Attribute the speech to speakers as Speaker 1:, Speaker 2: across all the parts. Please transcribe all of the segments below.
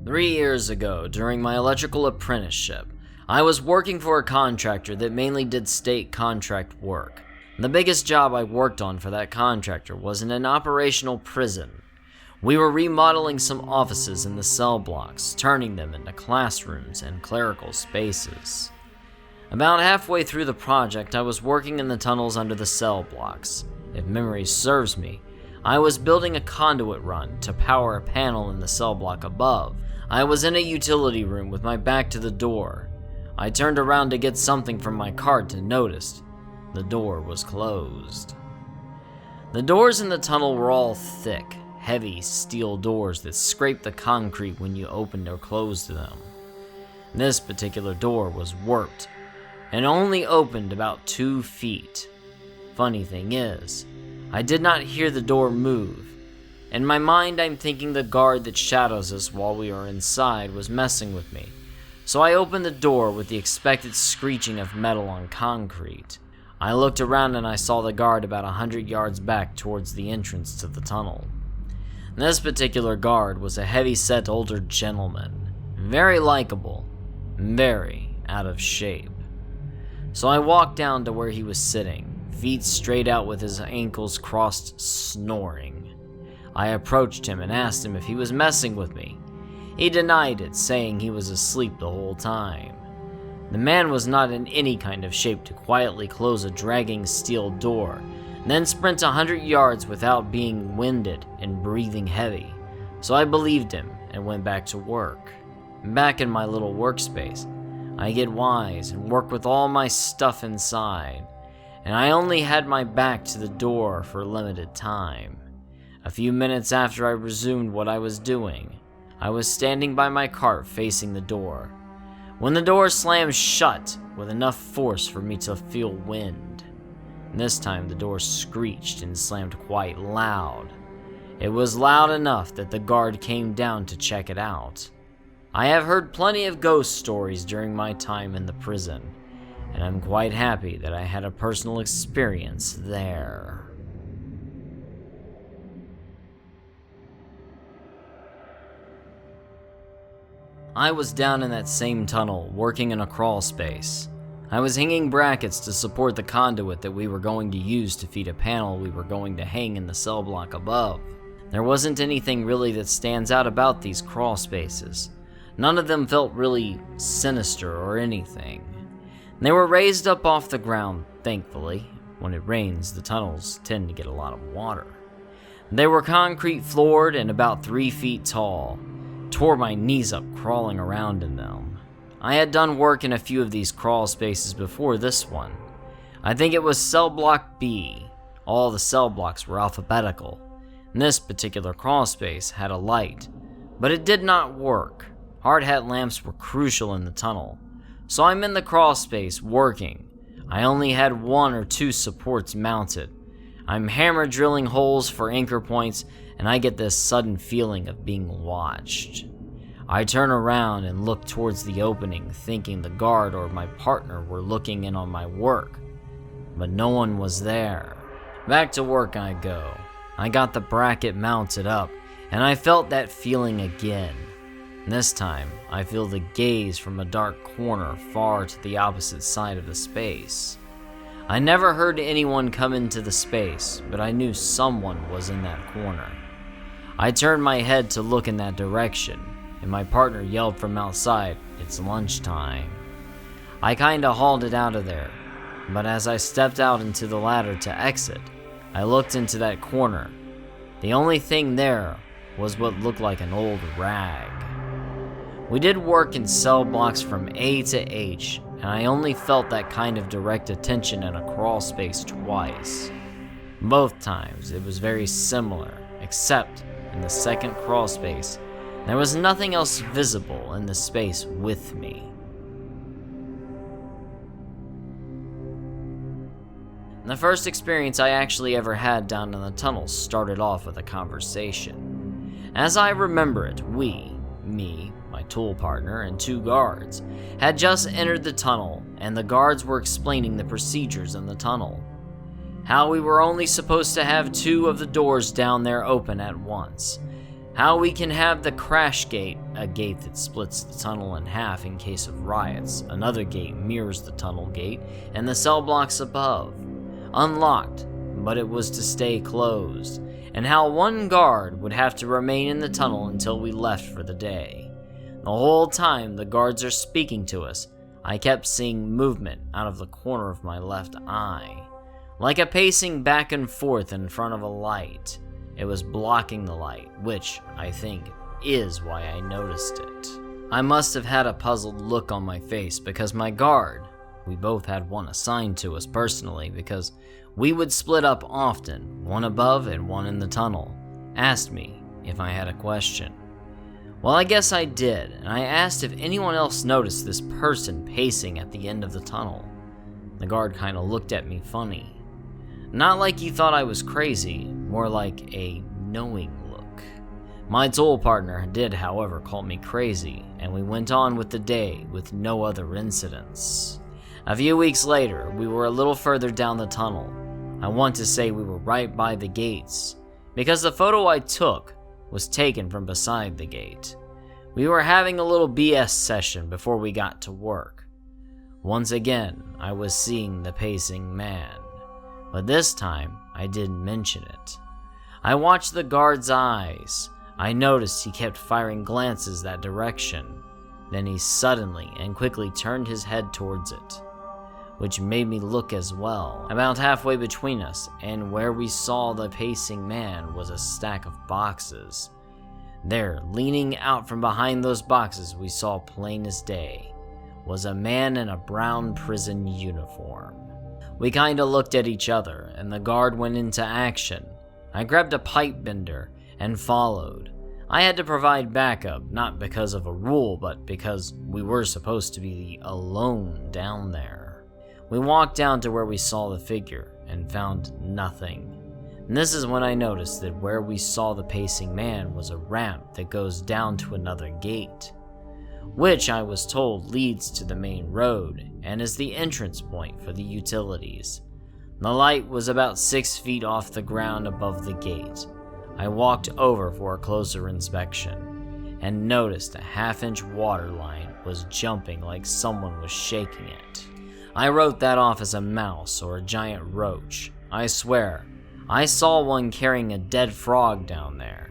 Speaker 1: 3 years ago, during my electrical apprenticeship, I was working for a contractor that mainly did state contract work. The biggest job I worked on for that contractor was in an operational prison. We were remodeling some offices in the cell blocks, turning them into classrooms and clerical spaces. About halfway through the project, I was working in the tunnels under the cell blocks. If memory serves me, I was building a conduit run to power a panel in the cell block above. I was in a utility room with my back to the door. I turned around to get something from my cart and noticed the door was closed. The doors in the tunnel were all thick, heavy steel doors that scraped the concrete when you opened or closed them. This particular door was warped and only opened about 2 feet. Funny thing is, I did not hear the door move. In my mind, I'm thinking the guard that shadows us while we are inside was messing with me. So I opened the door with the expected screeching of metal on concrete. I looked around and I saw the guard about 100 yards back towards the entrance to the tunnel. This particular guard was a heavy-set older gentleman, very likable, very out of shape. So I walked down to where he was sitting, feet straight out with his ankles crossed, snoring. I approached him and asked him if he was messing with me. He denied it, saying he was asleep the whole time. The man was not in any kind of shape to quietly close a dragging steel door, and then sprint 100 yards without being winded and breathing heavy. So I believed him and went back to work. Back in my little workspace, I get wise and work with all my stuff inside, and I only had my back to the door for a limited time. A few minutes after I resumed what I was doing, I was standing by my cart facing the door, when the door slammed shut with enough force for me to feel wind. This time the door screeched and slammed quite loud. It was loud enough that the guard came down to check it out. I have heard plenty of ghost stories during my time in the prison, and I'm quite happy that I had a personal experience there. I was down in that same tunnel, working in a crawl space. I was hanging brackets to support the conduit that we were going to use to feed a panel we were going to hang in the cell block above. There wasn't anything really that stands out about these crawl spaces. None of them felt really sinister or anything. They were raised up off the ground, thankfully. When it rains, the tunnels tend to get a lot of water. They were concrete floored and about 3 feet tall. Tore my knees up crawling around in them. I had done work in a few of these crawl spaces before this one. I think it was cell block B. All the cell blocks were alphabetical. And this particular crawl space had a light, but it did not work. Hard hat lamps were crucial in the tunnel. So I'm in the crawl space working. I only had 1 or 2 supports mounted. I'm hammer drilling holes for anchor points, and I get this sudden feeling of being watched. I turn around and look towards the opening, thinking the guard or my partner were looking in on my work, but no one was there. Back to work I go. I got the bracket mounted up, and I felt that feeling again. This time, I feel the gaze from a dark corner far to the opposite side of the space. I never heard anyone come into the space, but I knew someone was in that corner. I turned my head to look in that direction, and my partner yelled from outside, "It's lunchtime." I kinda hauled it out of there, but as I stepped out into the ladder to exit, I looked into that corner. The only thing there was what looked like an old rag. We did work in cell blocks from A to H, and I only felt that kind of direct attention in a crawl space twice. Both times it was very similar, except in the second crawl space, there was nothing else visible in the space with me. The first experience I actually ever had down in the tunnels started off with a conversation. As I remember it, me, my tool partner, and 2 guards, had just entered the tunnel, and the guards were explaining the procedures in the tunnel. How we were only supposed to have 2 of the doors down there open at once. how we can have the crash gate, a gate that splits the tunnel in half in case of riots, another gate mirrors the tunnel gate, and the cell blocks above, unlocked, but it was to stay closed, and how one guard would have to remain in the tunnel until we left for the day. The whole time the guards are speaking to us, I kept seeing movement out of the corner of my left eye, like a pacing back and forth in front of a light. It was blocking the light, which, I think, is why I noticed it. I must have had a puzzled look on my face because my guard, we both had one assigned to us personally because we would split up often, one above and one in the tunnel, asked me if I had a question. Well, I guess I did, and I asked if anyone else noticed this person pacing at the end of the tunnel. The guard kinda looked at me funny. Not like he thought I was crazy, more like a knowing look. My tool partner did, however, call me crazy, and we went on with the day with no other incidents. A few weeks later, we were a little further down the tunnel. I want to say we were right by the gates, because the photo I took was taken from beside the gate. We were having a little BS session before we got to work. Once again, I was seeing the pacing man. But this time, I didn't mention it. I watched the guard's eyes. I noticed he kept firing glances that direction. Then he suddenly and quickly turned his head towards it, which made me look as well. About halfway between us and where we saw the pacing man was a stack of boxes. There, leaning out from behind those boxes we saw plain as day, was a man in a brown prison uniform. We kinda looked at each other, and the guard went into action. I grabbed a pipe bender and followed. I had to provide backup, not because of a rule, but because we were supposed to be alone down there. We walked down to where we saw the figure, and found nothing. And this is when I noticed that where we saw the pacing man was a ramp that goes down to another gate, which I was told leads to the main road and is the entrance point for the utilities. The light was about 6 feet off the ground above the gate. I walked over for a closer inspection and noticed a half-inch water line was jumping like someone was shaking it. I wrote that off as a mouse or a giant roach. I swear, I saw one carrying a dead frog down there.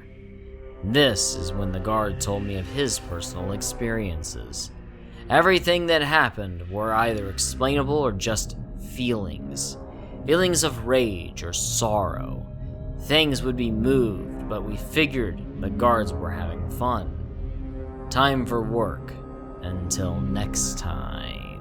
Speaker 1: This is when the guard told me of his personal experiences. Everything that happened were either explainable or just feelings. Feelings of rage or sorrow. Things would be moved, but we figured the guards were having fun. Time for work. Until next time.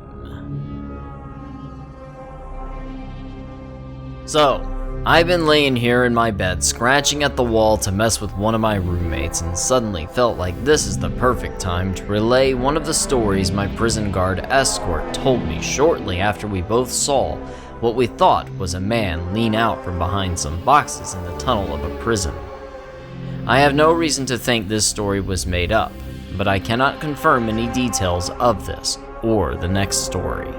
Speaker 1: So, I've been laying here in my bed, scratching at the wall to mess with one of my roommates, and suddenly felt like this is the perfect time to relay one of the stories my prison guard escort told me shortly after we both saw what we thought was a man lean out from behind some boxes in the tunnel of a prison. I have no reason to think this story was made up, but I cannot confirm any details of this or the next story.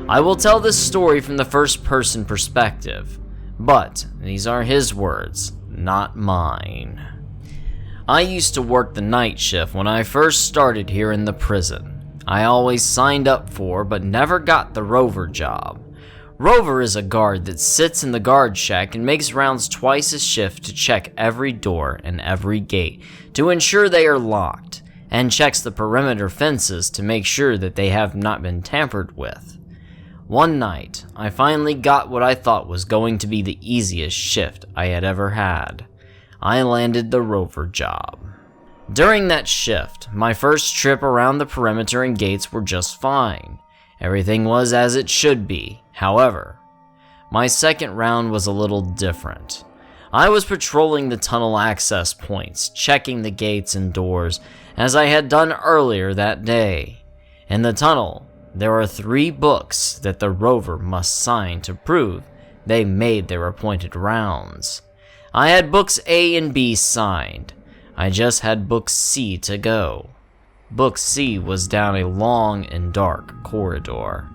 Speaker 1: I will tell this story from the first-person perspective, but these are his words, not mine. I used to work the night shift when I first started here in the prison. I always signed up for, but never got the Rover job. Rover is a guard that sits in the guard shack and makes rounds twice a shift to check every door and every gate to ensure they are locked, and checks the perimeter fences to make sure that they have not been tampered with. One night, I finally got what I thought was going to be the easiest shift I had ever had. I landed the Rover job. During that shift, my first trip around the perimeter and gates were just fine. Everything was as it should be. However, my second round was a little different. I was patrolling the tunnel access points, checking the gates and doors, as I had done earlier that day. In the tunnel, there are 3 books that the Rover must sign to prove they made their appointed rounds. I had books A and B signed. I just had book C to go. Book C was down a long and dark corridor.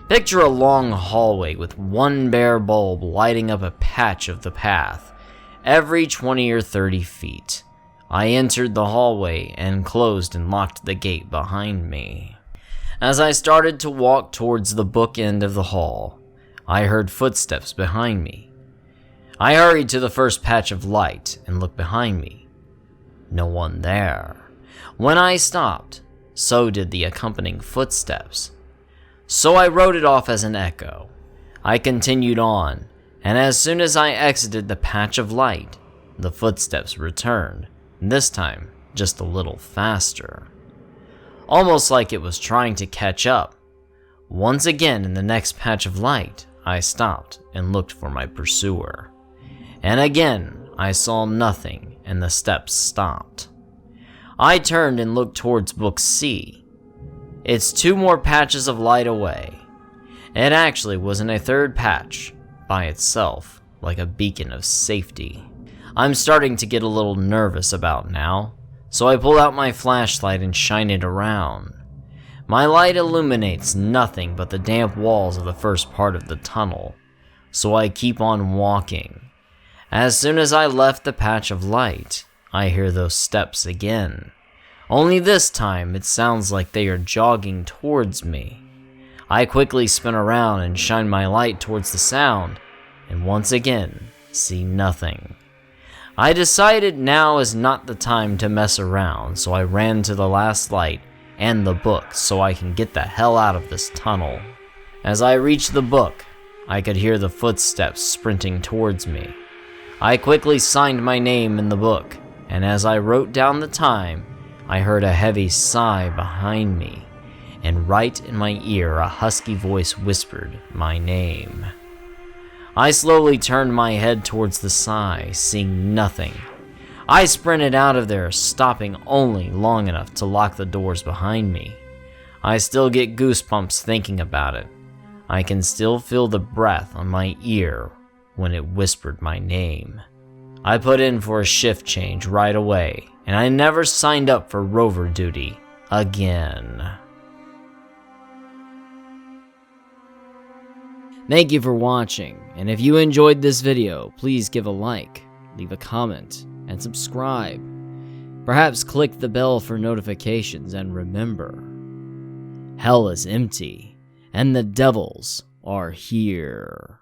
Speaker 1: Picture a long hallway with one bare bulb lighting up a patch of the path every 20 or 30 feet. I entered the hallway and closed and locked the gate behind me. As I started to walk towards the book end of the hall, I heard footsteps behind me. I hurried to the first patch of light and looked behind me. No one there. When I stopped, so did the accompanying footsteps. So I wrote it off as an echo. I continued on, and as soon as I exited the patch of light, the footsteps returned, this time just a little faster. Almost like it was trying to catch up. Once again in the next patch of light, I stopped and looked for my pursuer. And again, I saw nothing and the steps stopped. I turned and looked towards book C. It's 2 more patches of light away. It actually was in a 3rd patch, by itself, like a beacon of safety. I'm starting to get a little nervous about now, so I pull out my flashlight and shine it around. My light illuminates nothing but the damp walls of the first part of the tunnel, so I keep on walking. As soon as I left the patch of light, I hear those steps again. Only this time, it sounds like they are jogging towards me. I quickly spin around and shine my light towards the sound, and once again, see nothing. I decided now is not the time to mess around, so I ran to the last light and the book so I can get the hell out of this tunnel. As I reached the book, I could hear the footsteps sprinting towards me. I quickly signed my name in the book, and as I wrote down the time, I heard a heavy sigh behind me, and right in my ear a husky voice whispered my name. I slowly turned my head towards the sigh, seeing nothing. I sprinted out of there, stopping only long enough to lock the doors behind me. I still get goosebumps thinking about it. I can still feel the breath on my ear when it whispered my name. I put in for a shift change right away, and I never signed up for rover duty again. Thank you for watching, and if you enjoyed this video, please give a like, leave a comment, and subscribe. Perhaps click the bell for notifications, and remember, hell is empty, and the devils are here.